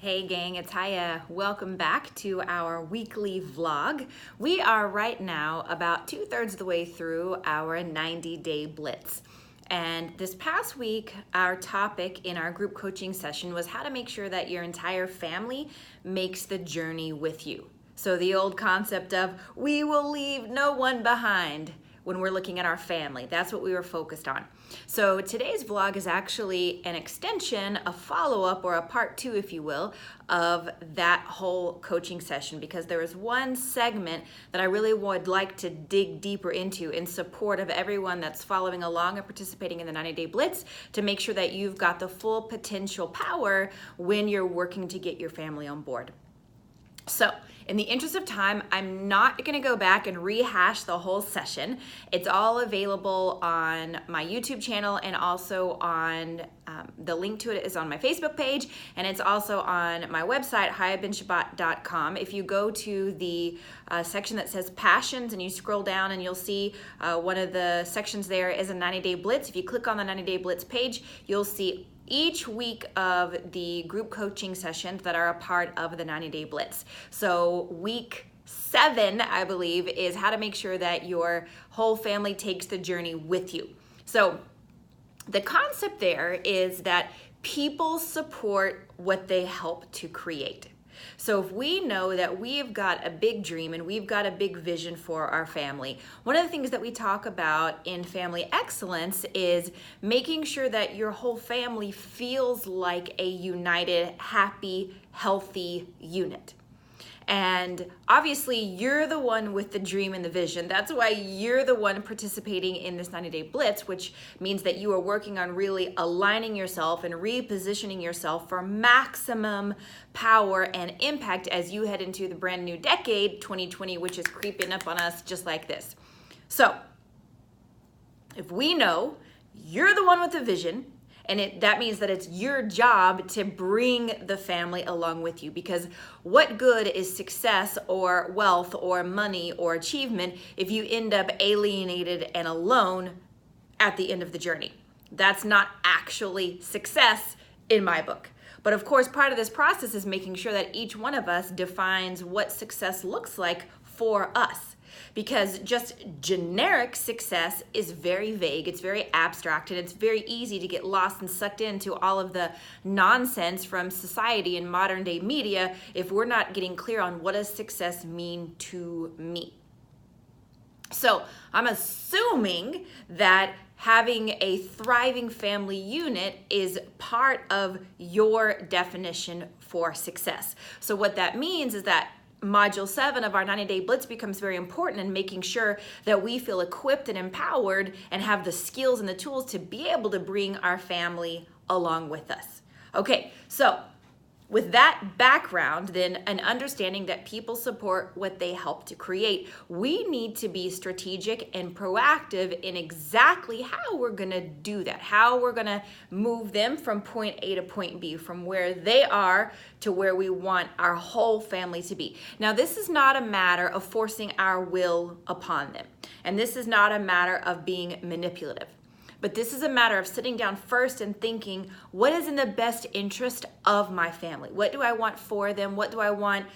Hey gang, it's Haya. Welcome back to our weekly vlog. We are right now about 2/3 of the way through our 90-day blitz. And this past week, our topic in our group coaching session was how to make sure that your entire family makes the journey with you. So the old concept of we will leave no one behind when we're looking at our family. That's what we were focused on. So today's vlog is actually an extension, a follow-up, or a part 2, if you will, of that whole coaching session, because there is one segment that I really would like to dig deeper into in support of everyone that's following along and participating in the 90-day blitz to make sure that you've got the full potential power when you're working to get your family on board. So, in the interest of time, I'm not going to go back and rehash the whole session. It's all available on my YouTube channel, and also on the link to it is on my Facebook page, and it's also on my website, hayabinshabbat.com. If you go to the section that says passions and you scroll down, and you'll see one of the sections there is a 90-day blitz. If you click on the 90-day blitz page, you'll see each week of the group coaching sessions that are a part of the 90-day blitz. So week 7, I believe, is how to make sure that your whole family takes the journey with you. So the concept there is that people support what they help to create. So if we know that we've got a big dream and we've got a big vision for our family, one of the things that we talk about in family excellence is making sure that your whole family feels like a united, happy, healthy unit. And obviously you're the one with the dream and the vision. That's why you're the one participating in this 90-day blitz, which means that you are working on really aligning yourself and repositioning yourself for maximum power and impact as you head into the brand new decade, 2020, which is creeping up on us just like this. So if we know you're the one with the vision, and that means that it's your job to bring the family along with you, because what good is success or wealth or money or achievement if you end up alienated and alone at the end of the journey? That's not actually success in my book. But of course, part of this process is making sure that each one of us defines what success looks like for us. Because just generic success is very vague, it's very abstract, and it's very easy to get lost and sucked into all of the nonsense from society and modern day media if we're not getting clear on what does success mean to me. So I'm assuming that having a thriving family unit is part of your definition for success. So what that means is that Module 7 of our 90-day blitz becomes very important in making sure that we feel equipped and empowered and have the skills and the tools to be able to bring our family along with us. Okay, so with that background, then, an understanding that people support what they help to create, we need to be strategic and proactive in exactly how we're gonna do that, how we're gonna move them from point A to point B, from where they are to where we want our whole family to be. Now, this is not a matter of forcing our will upon them, and this is not a matter of being manipulative. But this is a matter of sitting down first and thinking, what is in the best interest of my family? What do I want for them? What do I want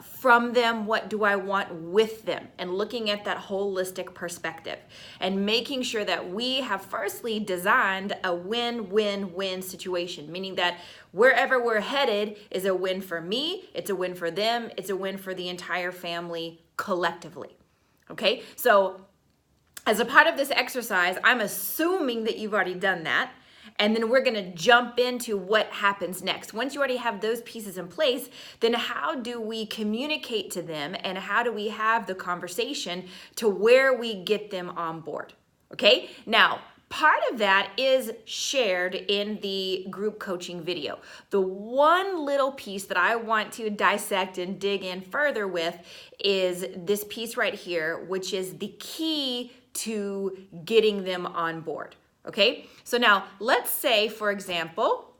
from them? What do I want with them? And looking at that holistic perspective and making sure that we have firstly designed a win-win-win situation, meaning that wherever we're headed is a win for me, it's a win for them, it's a win for the entire family collectively. Okay, so as a part of this exercise, I'm assuming that you've already done that, and then we're gonna jump into what happens next. Once you already have those pieces in place, then how do we communicate to them, and how do we have the conversation to where we get them on board, okay? Now, part of that is shared in the group coaching video. The one little piece that I want to dissect and dig in further with is this piece right here, which is the key to getting them on board, okay? So now, let's say, for example,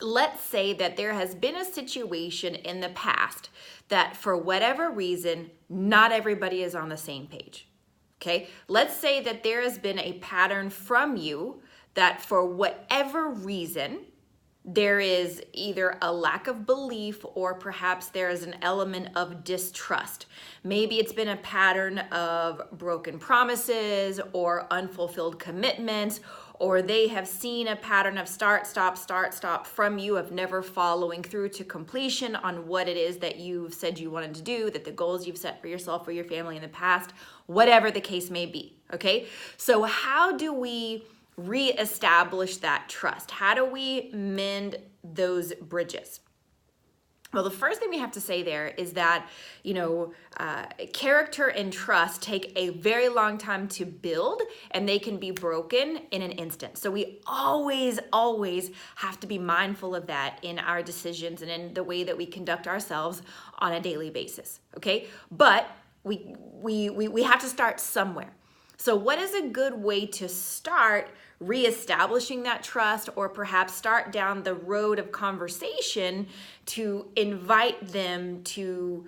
let's say that there has been a situation in the past that for whatever reason, not everybody is on the same page, okay? Let's say that there has been a pattern from you that for whatever reason, there is either a lack of belief or perhaps there is an element of distrust. Maybe it's been a pattern of broken promises or unfulfilled commitments, or they have seen a pattern of start, stop from you, of never following through to completion on what it is that you've said you wanted to do, that the goals you've set for yourself or your family in the past, whatever the case may be, okay? So how do we reestablish that trust? How do we mend those bridges? Well, the first thing we have to say there is that, character and trust take a very long time to build, and they can be broken in an instant. So we always have to be mindful of that in our decisions and in the way that we conduct ourselves on a daily basis, okay? But we have to start somewhere. So what is a good way to start reestablishing that trust, or perhaps start down the road of conversation to invite them to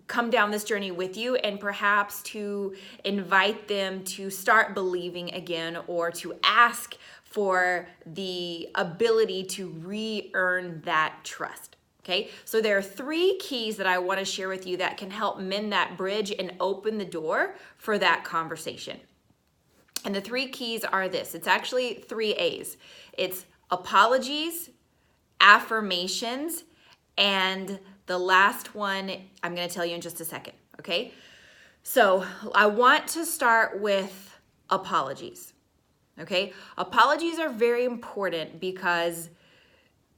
come down this journey with you, and perhaps to invite them to start believing again, or to ask for the ability to re-earn that trust? Okay, so there are 3 keys that I want to share with you that can help mend that bridge and open the door for that conversation. And the 3 keys are this. It's actually 3 A's. It's apologies, affirmations, and the last one I'm going to tell you in just a second, okay? So I want to start with apologies, okay? Apologies are very important because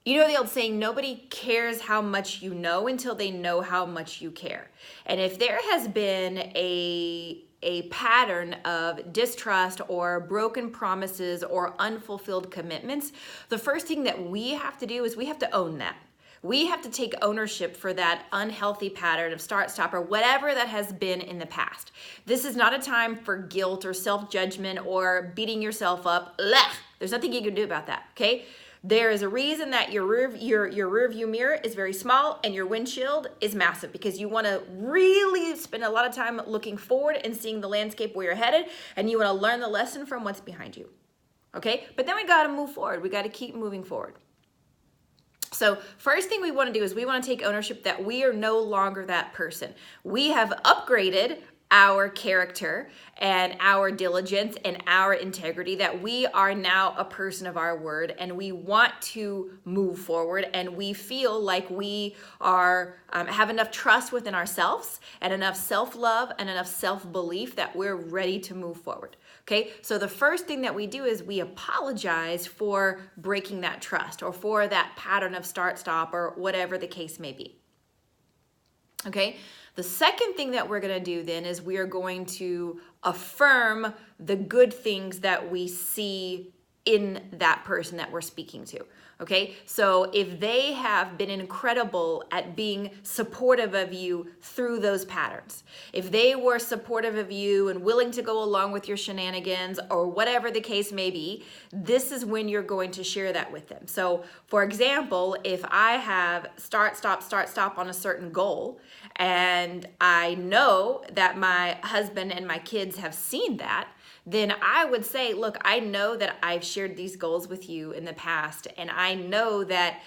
you know the old saying, nobody cares how much you know until they know how much you care. And if there has been a pattern of distrust or broken promises or unfulfilled commitments, the first thing that we have to do is we have to own that. We have to take ownership for that unhealthy pattern of start, stop, or whatever that has been in the past. This is not a time for guilt or self-judgment or beating yourself up. Blech. There's nothing you can do about that, okay? There is a reason that your rear view mirror is very small and your windshield is massive, because you want to really spend a lot of time looking forward and seeing the landscape where you're headed, and you want to learn the lesson from what's behind you. Okay? But then we got to move forward. We got to keep moving forward. So first thing we want to do is we want to take ownership that we are no longer that person. We have upgraded our character and our diligence and our integrity, that we are now a person of our word, and we want to move forward, and we feel like we are have enough trust within ourselves and enough self-love and enough self-belief that we're ready to move forward. Okay, so the first thing that we do is we apologize for breaking that trust or for that pattern of start, stop, or whatever the case may be. Okay, the second thing that we're going to do then is we are going to affirm the good things that we see in that person that we're speaking to. Okay, so if they have been incredible at being supportive of you through those patterns, if they were supportive of you and willing to go along with your shenanigans or whatever the case may be, this is when you're going to share that with them. So for example, if I have start, stop on a certain goal, and I know that my husband and my kids have seen that, then I would say, look, I know that I've shared these goals with you in the past, and I know that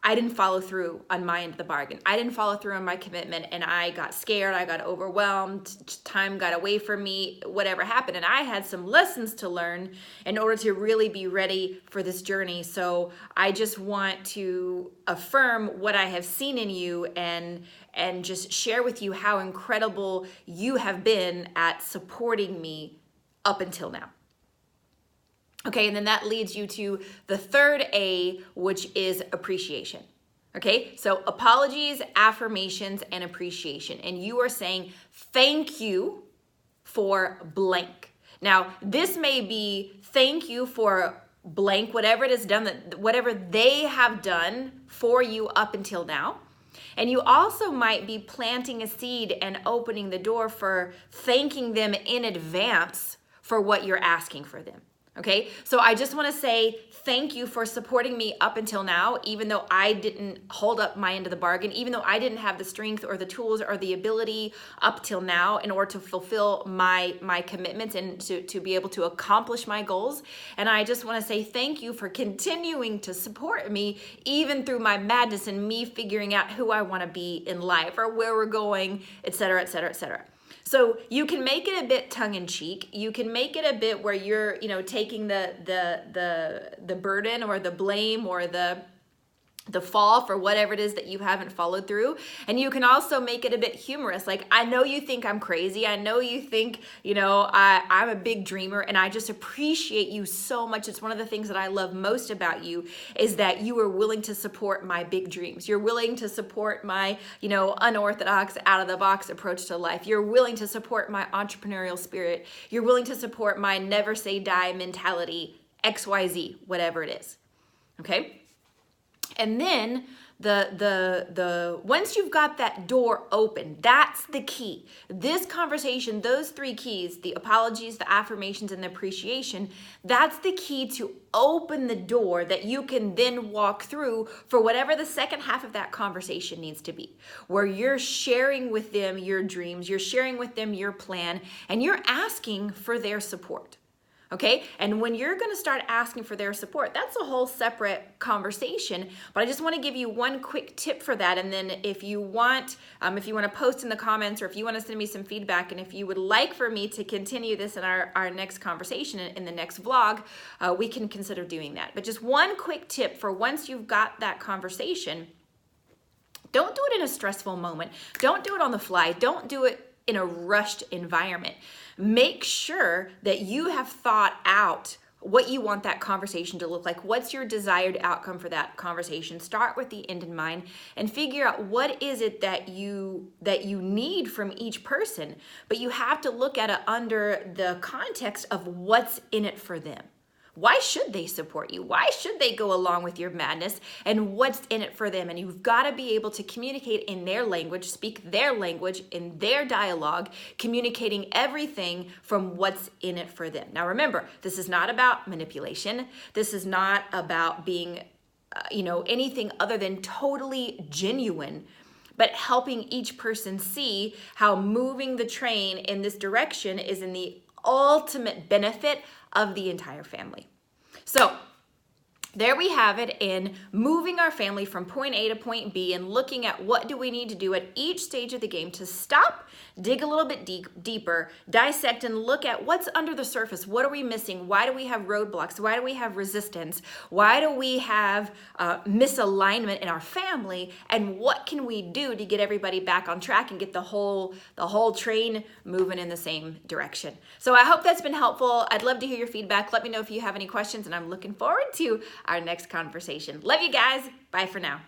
I didn't follow through on my end of the bargain. I didn't follow through on my commitment, and I got scared, I got overwhelmed, time got away from me, whatever happened, and I had some lessons to learn in order to really be ready for this journey. So I just want to affirm what I have seen in you and just share with you how incredible you have been at supporting me up until now. Okay, and then that leads you to the third A, which is appreciation. Okay, so apologies, affirmations, and appreciation. And you are saying thank you for blank. Now, this may be thank you for blank, whatever it is done, whatever they have done for you up until now. And you also might be planting a seed and opening the door for thanking them in advance for what you're asking for them. Okay, so I just want to say thank you for supporting me up until now, even though I didn't hold up my end of the bargain, even though I didn't have the strength or the tools or the ability up till now in order to fulfill my commitments and to be able to accomplish my goals. And I just want to say thank you for continuing to support me, even through my madness and me figuring out who I want to be in life or where we're going, etc., etc., etc. So you can make it a bit tongue-in-cheek. You can make it a bit where you're, taking the burden or the blame or the fall for whatever it is that you haven't followed through. And you can also make it a bit humorous. Like, I know you think I'm crazy. I know you think, I'm a big dreamer, and I just appreciate you so much. It's one of the things that I love most about you is that you are willing to support my big dreams. You're willing to support my, unorthodox, out of the box approach to life. You're willing to support my entrepreneurial spirit. You're willing to support my never say die mentality, XYZ, whatever it is. Okay? And then the once you've got that door open, that's the key. This conversation, those three keys, the apologies, the affirmations, and the appreciation, that's the key to open the door that you can then walk through for whatever the second half of that conversation needs to be, where you're sharing with them your dreams, you're sharing with them your plan, and you're asking for their support. Okay, and when you're going to start asking for their support, that's a whole separate conversation. But I just want to give you one quick tip for that. And then if you want to post in the comments, or if you want to send me some feedback, and if you would like for me to continue this in our next conversation in the next vlog, we can consider doing that. But just one quick tip for once you've got that conversation, don't do it in a stressful moment. Don't do it on the fly. Don't do it in a rushed environment. Make sure that you have thought out what you want that conversation to look like. What's your desired outcome for that conversation? Start with the end in mind and figure out what is it that you need from each person. But you have to look at it under the context of what's in it for them. Why should they support you? Why should they go along with your madness? And what's in it for them? And you've got to be able to communicate in their language, speak their language, in their dialogue, communicating everything from what's in it for them. Now remember, this is not about manipulation. This is not about being, anything other than totally genuine, but helping each person see how moving the train in this direction is in the ultimate benefit of the entire family. So there we have it in moving our family from point A to point B and looking at what do we need to do at each stage of the game to stop, dig a little bit deeper, dissect and look at what's under the surface. What are we missing? Why do we have roadblocks? Why do we have resistance? Why do we have misalignment in our family? And what can we do to get everybody back on track and get the whole train moving in the same direction? So I hope that's been helpful. I'd love to hear your feedback. Let me know if you have any questions, and I'm looking forward to our next conversation. Love you guys. Bye for now.